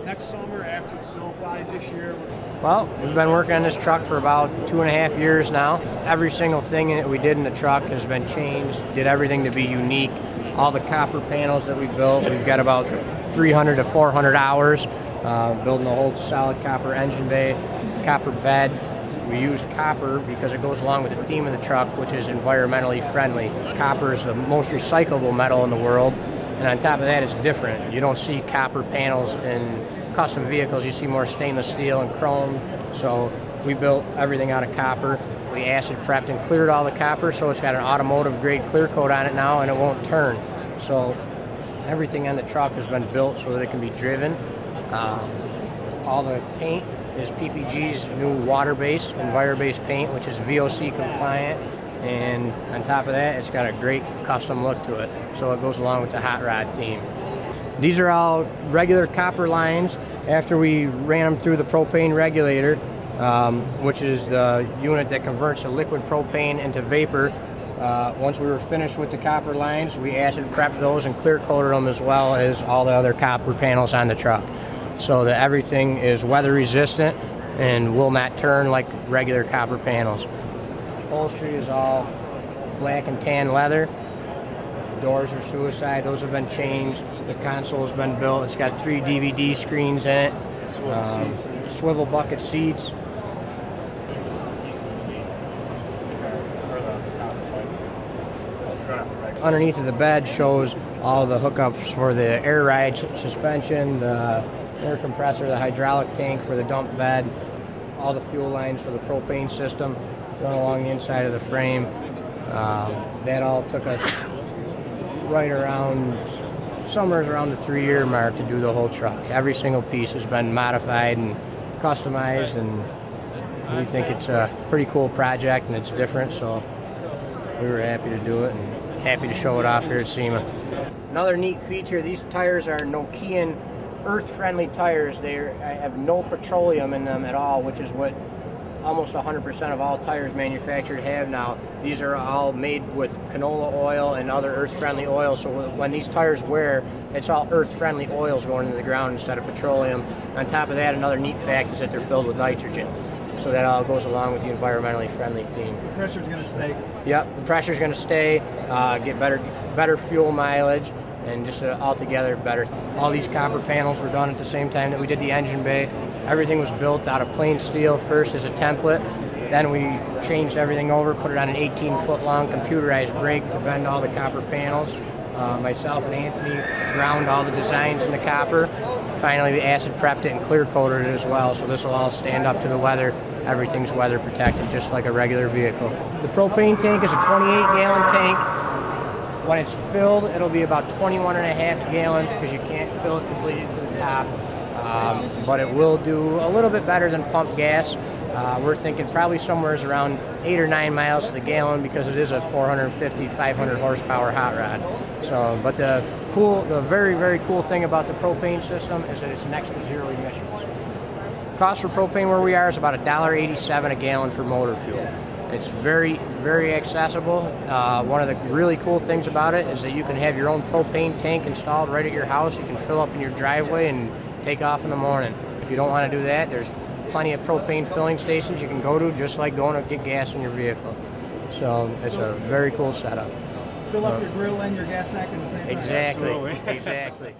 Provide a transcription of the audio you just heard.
next summer after the snow flies this year? Well, we've been working on this truck for about 2.5 years now. Every single thing that we did in the truck has been changed. Did everything to be unique. All the copper panels that we built, we've got about 300 to 400 hours building the whole solid copper engine bay, copper bed. We used copper because it goes along with the theme of the truck, which is environmentally friendly. Copper is the most recyclable metal in the world, and on top of that, it's different. You don't see copper panels in custom vehicles. You see more stainless steel and chrome. So we built everything out of copper. We acid prepped and cleared all the copper, so it's got an automotive grade clear coat on it now, and it won't turn. So everything on the truck has been built so that it can be driven. All the paint is PPG's new water-based, Enviro-based paint, which is VOC compliant, and on top of that, it's got a great custom look to it, so it goes along with the hot rod theme. These are all regular copper lines. After we ran them through the propane regulator, which is the unit that converts the liquid propane into vapor, once we were finished with the copper lines, we acid prepped those and clear coated them as well as all the other copper panels on the truck, so that everything is weather resistant and will not turn like regular copper panels. Upholstery is all black and tan leather. Doors are suicide, those have been changed. The console has been built. It's got 3 DVD screens in it, swivel bucket seats. Underneath of the bed shows all the hookups for the air ride suspension, the air compressor, the hydraulic tank for the dump bed, all the fuel lines for the propane system run along the inside of the frame. That all took us right around, somewhere around the 3-year mark to do the whole truck. Every single piece has been modified and customized, and we think it's a pretty cool project and it's different, so we were happy to do it and happy to show it off here at SEMA. Another neat feature, these tires are Nokian earth-friendly tires. They have no petroleum in them at all, which is what almost 100% of all tires manufactured have now. These are all made with canola oil and other earth-friendly oils, so when these tires wear, it's all earth-friendly oils going into the ground instead of petroleum. On top of that, another neat fact is that they're filled with nitrogen, so that all goes along with the environmentally friendly theme. The pressure's going to stay. Yep, the pressure's going to stay, get better fuel mileage, and just altogether better. All these copper panels were done at the same time that we did the engine bay. Everything was built out of plain steel first as a template. Then we changed everything over, put it on an 18-foot long computerized brake to bend all the copper panels. Myself and Anthony ground all the designs in the copper. Finally, we acid prepped it and clear coated it as well, so this will all stand up to the weather. Everything's weather protected, just like a regular vehicle. The propane tank is a 28-gallon tank. When it's filled, it'll be about 21.5 gallons because you can't fill it completely to the top. But it will do a little bit better than pumped gas. We're thinking probably somewhere around 8 or 9 miles to the gallon because it is a 450, 500 horsepower hot rod. So, but the very, very cool thing about the propane system is that it's next to zero emissions. Cost for propane where we are is about $1.87 a gallon for motor fuel. It's very, very accessible. One of the really cool things about it is that you can have your own propane tank installed right at your house. You can fill up in your driveway and take off in the morning. If you don't want to do that, there's plenty of propane filling stations you can go to, just like going to get gas in your vehicle. So it's a very cool setup. Fill up your grill and your gas tank in the same time. Exactly, exactly.